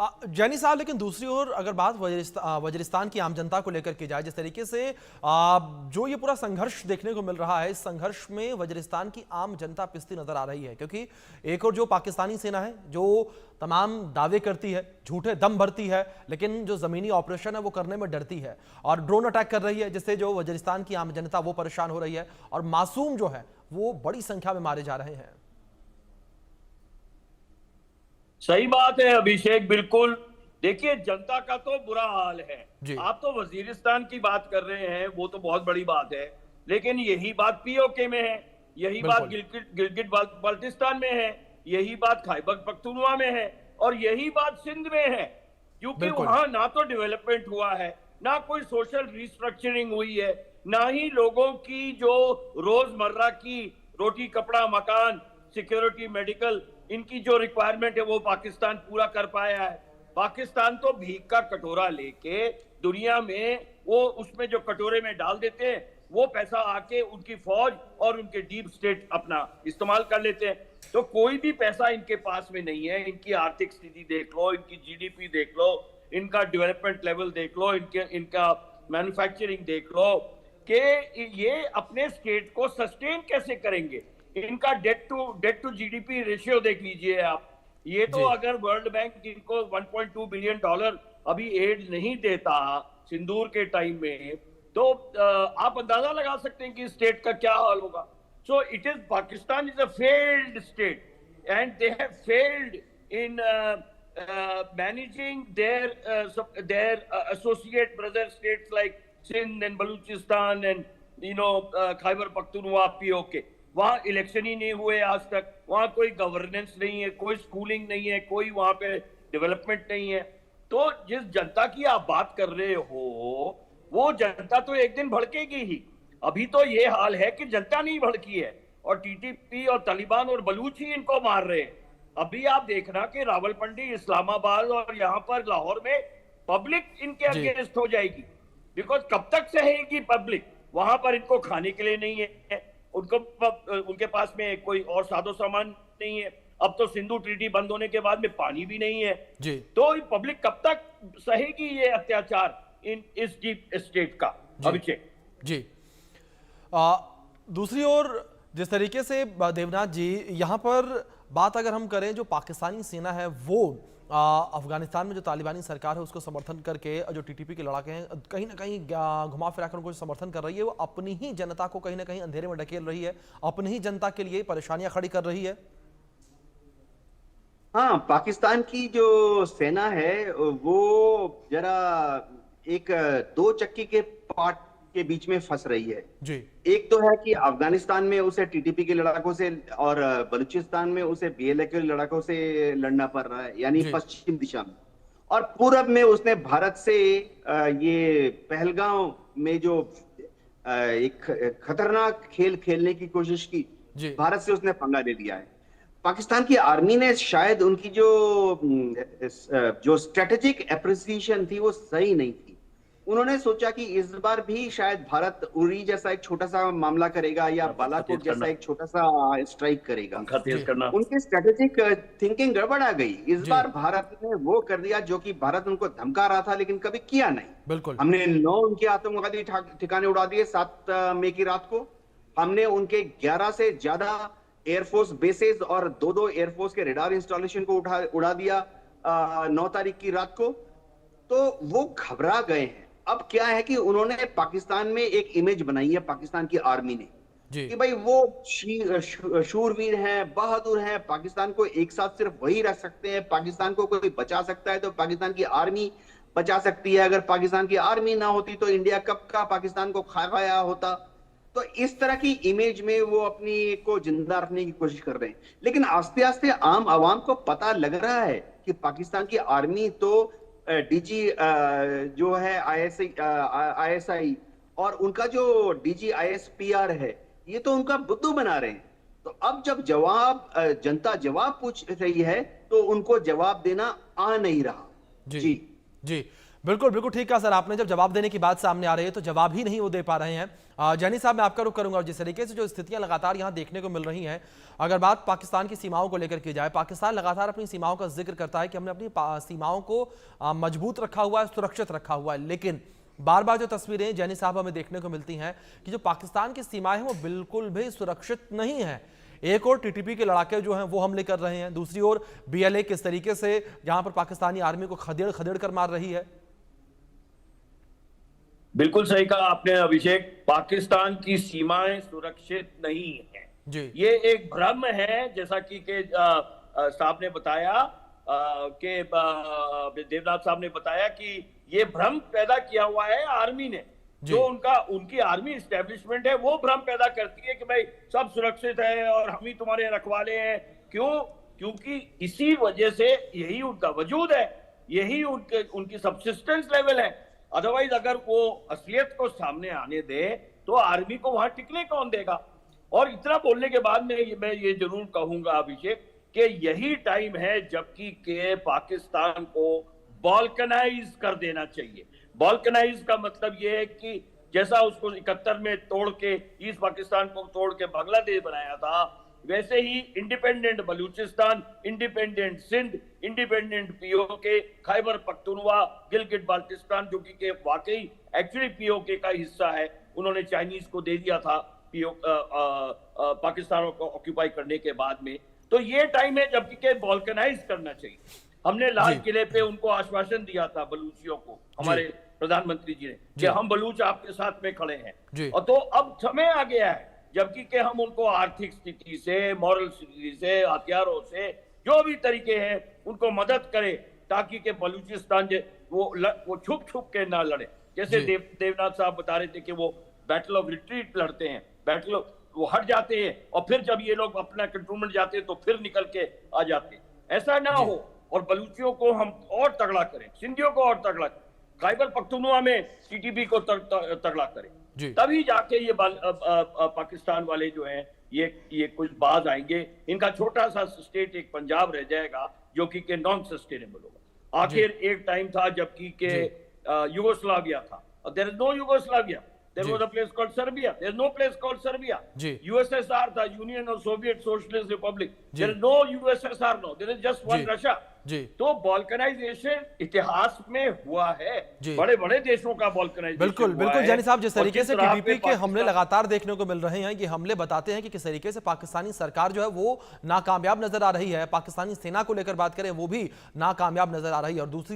जैनी साहब, लेकिन दूसरी ओर अगर बात वजिरिस्तान की आम जनता को लेकर की जाए, जिस तरीके से जो ये पूरा संघर्ष देखने को मिल रहा है, इस संघर्ष में वजिरिस्तान की आम जनता पिसती नजर आ रही है। क्योंकि एक और जो पाकिस्तानी सेना है जो तमाम दावे करती है, झूठे दम भरती है, लेकिन जो जमीनी ऑपरेशन है वो करने में डरती है और ड्रोन अटैक कर रही है, जिससे जो वजिरिस्तान की आम जनता वो परेशान हो रही है और मासूम जो है वो बड़ी संख्या में मारे जा रहे हैं। सही बात है अभिषेक, बिल्कुल। देखिए, जनता का तो बुरा हाल है। आप तो वजीरिस्तान की बात कर रहे हैं, वो तो बहुत बड़ी बात है, लेकिन यही बात पीओके में है, यही बात गिलगिट बाल्टिस्तान में है, यही बात खैबर पख्तूनख्वा में है और यही बात सिंध में है। क्योंकि वहां ना तो डेवलपमेंट हुआ है, ना कोई सोशल रिस्ट्रक्चरिंग हुई है, ना ही लोगों की जो रोजमर्रा की रोटी कपड़ा मकान सिक्योरिटी मेडिकल इनकी जो रिक्वायरमेंट है वो पाकिस्तान पूरा कर पाया है। पाकिस्तान तो भीख का कटोरा लेके दुनिया में वो उसमें जो कटोरे में डाल देते हैं, वो पैसा आके उनकी फौज और उनके डीप स्टेट अपना इस्तेमाल कर लेते हैं। तो कोई भी पैसा इनके पास में नहीं है। इनकी आर्थिक स्थिति देख लो, इनकी जीडीपी देख लो, इनका डेवलपमेंट लेवल देख लो, इनका मैन्युफैक्चरिंग देख लो कि ये अपने स्टेट को सस्टेन कैसे करेंगे। इनका डेट टू जीडीपी रेशियो देख लीजिए आप। ये तो अगर वर्ल्ड बैंक इनको 1.2 बिलियन डॉलर अभी एड नहीं देता सिंदूर के टाइम में, तो आप अंदाजा लगा सकते हैं कि स्टेट का क्या हाल होगा। So it is Pakistan is a failed state and they have failed in managing their associate brother states like Sindh and Baluchistan and Khyber Pakhtunkhwa POK। वहां इलेक्शन ही नहीं हुए आज तक, वहां कोई गवर्नेंस नहीं है, कोई स्कूलिंग नहीं है, कोई वहां पे डेवलपमेंट नहीं है। तो जिस जनता की आप बात कर रहे हो वो जनता तो एक दिन भड़केगी ही। अभी तो ये हाल है कि जनता नहीं भड़की है और टीटीपी और तालिबान और बलूच ही इनको मार रहे हैं। अभी आप देखना कि रावलपिंडी, इस्लामाबाद और यहाँ पर लाहौर में पब्लिक इनके अगेंस्ट हो जाएगी। बिकॉज कब तक सहेगी पब्लिक? वहां पर इनको खाने के लिए नहीं है, उनके पास में कोई और सादो सामान नहीं है। अब तो सिंधु ट्रीटी बंद होने के बाद में पानी भी नहीं है जी। तो पब्लिक कब तक सहेगी ये अत्याचार इन इस डीप स्टेट का? अभिषेक जी, दूसरी ओर जिस तरीके से देवनाथ जी यहाँ पर बात अगर हम करें, जो पाकिस्तानी सेना है वो अफगानिस्तान में जो तालिबानी सरकार है उसको समर्थन करके जो टीटीपी के लड़ाके हैं कहीं ना कहीं घुमा फिरा कर उनको समर्थन कर रही है, वो अपनी ही जनता को कहीं ना कहीं अंधेरे में ढकेल रही है, अपनी ही जनता के लिए परेशानियां खड़ी कर रही है। हाँ, पाकिस्तान की जो सेना है वो जरा एक दो चक्की के पार्ट के बीच में फंस रही है जी। एक तो है कि अफगानिस्तान में उसे टीटीपी के लड़ाकों से और बलूचिस्तान में उसे बीएलए के लड़ाकों से लड़ना पड़ रहा है, यानी पश्चिम दिशा में। और पूरब में उसने भारत से ये पहलगांव में जो एक खतरनाक खेल खेलने की कोशिश की, भारत से उसने पंगा ले लिया है। पाकिस्तान की आर्मी ने शायद उनकी जो स्ट्रेटेजिक एप्रिसिएशन थी वो सही नहीं थी। उन्होंने सोचा कि इस बार भी शायद भारत उरी जैसा एक छोटा सा मामला करेगा या बालाकोट जैसा एक छोटा सा स्ट्राइक करेगा। उनकी स्ट्रेटेजिक थिंकिंग गड़बड़ आ गई। इस बार भारत ने वो कर दिया जो कि भारत उनको धमका रहा था लेकिन कभी किया नहीं। बिल्कुल, हमने 9 उनके आतंकवादी ठिकाने उड़ा दिए 7 मई की रात को। हमने उनके 11 से ज्यादा एयरफोर्स बेसेस और 2 एयरफोर्स के रेडार इंस्टॉलेशन को उड़ा दिया 9 तारीख की रात को। तो वो घबरा गए हैं। अब क्या है कि उन्होंने पाकिस्तान में एक इमेज बनाई है पाकिस्तान की आर्मी ने कि भाई वो शूरवीर हैं, बहादुर हैं, पाकिस्तान को एक साथ सिर्फ वही रख सकते हैं। पाकिस्तान को कोई बचा सकता है तो पाकिस्तान की आर्मी बचा सकती है। अगर पाकिस्तान की आर्मी ना होती तो इंडिया कब का पाकिस्तान को खा गया होता। तो इस तरह की इमेज में वो अपनी को जिंदा रखने की कोशिश कर रहे हैं। लेकिन आस्ते आस्ते आम आवाम को पता लग रहा है कि पाकिस्तान की आर्मी तो डीजी जो है आईएसआई और उनका जो डीजी आईएसपीआर है ये तो उनका बुद्धू बना रहे हैं। तो अब जब जनता जवाब पूछ रही है तो उनको जवाब देना आ नहीं रहा। जी जी, बिल्कुल बिल्कुल ठीक कहा सर आपने। जब जवाब देने की बात सामने आ रही है तो जवाब ही नहीं वो दे पा रहे हैं। जैनी साहब, मैं आपका रुख करूंगा। और जिस तरीके से जो स्थितियां लगातार यहां देखने को मिल रही हैं, अगर बात पाकिस्तान की सीमाओं को लेकर की जाए, पाकिस्तान लगातार अपनी सीमाओं का जिक्र करता है कि हमने अपनी सीमाओं को मजबूत रखा हुआ है, सुरक्षित रखा हुआ है, लेकिन बार बार जो तस्वीरें जैनी साहब हमें देखने को मिलती हैं कि जो पाकिस्तान की सीमाएं हैं वो बिल्कुल भी सुरक्षित नहीं है। एक और टीटीपी के लड़ाके जो हैं वो हमले कर रहे हैं, दूसरी ओर बीएलए किस तरीके से यहां पर पाकिस्तानी आर्मी को खदेड़ खदेड़ कर मार रही है। बिल्कुल सही कहा आपने अभिषेक, पाकिस्तान की सीमाएं सुरक्षित नहीं है जी। ये एक भ्रम है, जैसा कि साहब ने बताया कि देवनाथ साहब ने बताया कि ये भ्रम पैदा किया हुआ है आर्मी ने। जो उनकी आर्मी एस्टेब्लिशमेंट है वो भ्रम पैदा करती है कि भाई सब सुरक्षित है और हम ही तुम्हारे रखवाले हैं। क्यों? क्योंकि इसी वजह से यही उनका वजूद है, यही उनकी सबसिस्टेंस लेवल है। अदरवाइज अगर वो असलियत को सामने आने दे तो आर्मी को वहां टिकने कौन देगा। और इतना बोलने के बाद मैं ये जरूर कहूंगा अभिषेक कि यही टाइम है जबकि के पाकिस्तान को बॉल्कनाइज कर देना चाहिए। बॉल्कनाइज का मतलब ये है कि जैसा उसको 71 में तोड़ के ईस्ट पाकिस्तान को तोड़ के बांग्लादेश बनाया था, वैसे ही independent Balochistan, independent Sindh, independent PoK, Khyber Pakhtunkhwa, Gilgit Baltistan, जो कि वाकई एक्चुअली पीओके का हिस्सा है, उन्होंने चाइनीज को दे दिया था पाकिस्तान को ऑक्यूपाई करने के बाद में। तो ये टाइम है जबकि के बॉल्कनाइज करना चाहिए। हमने लाल किले पे उनको आश्वासन दिया था बलूचियों को, हमारे प्रधानमंत्री जी ने, कि हम बलूच आपके साथ में खड़े हैं। और तो अब समय आ गया है जबकि के हम उनको आर्थिक स्थिति से, मॉरल स्थिति से, हथियारों से, जो भी तरीके हैं उनको मदद करें ताकि के बलूचिस्तान वो छुप छुप के ना लड़े। जैसे देवनाथ साहब बता रहे थे कि वो बैटल ऑफ रिट्रीट लड़ते हैं, वो हट जाते हैं और फिर जब ये लोग अपना कंट्रोलमेंट जाते हैं तो फिर निकल के आ जाते हैं। ऐसा ना हो और बलूचियों को हम और तगड़ा करें, सिंधियों को और तगड़ा करें, खैबर पख्तूनवा में टीटीपी को तगड़ा करें, तभी जाके ये पाकिस्तान वाले जो हैं ये कुछ बाज आएंगे। इनका छोटा सा स्टेट एक पंजाब रह जाएगा जो कि नॉन सस्टेनेबल होगा। आखिर एक टाइम था जबकि के यूगोस्लाविया था, there is no Yugoslavia, there was a place called Serbia, there is no place called Serbia. USSR था, Union of Soviet Socialist Republic, there is no USSR now, there is just one Russia. तो बॉल्कनाइजेशन इतिहास में हुआ है, बड़े बड़े देशों का बॉल्कनाइजेशन। बिल्कुल बिल्कुल जानी साहब, जिस तरीके से टीटीपी के हमले लगातार देखने को मिल रहे हैं, ये हमले बताते हैं कि किस तरीके से पाकिस्तानी सरकार जो है वो नाकामयाब नजर आ रही है। पाकिस्तानी सेना को लेकर बात करें वो भी नाकामयाब नजर आ रही है। और दूसरी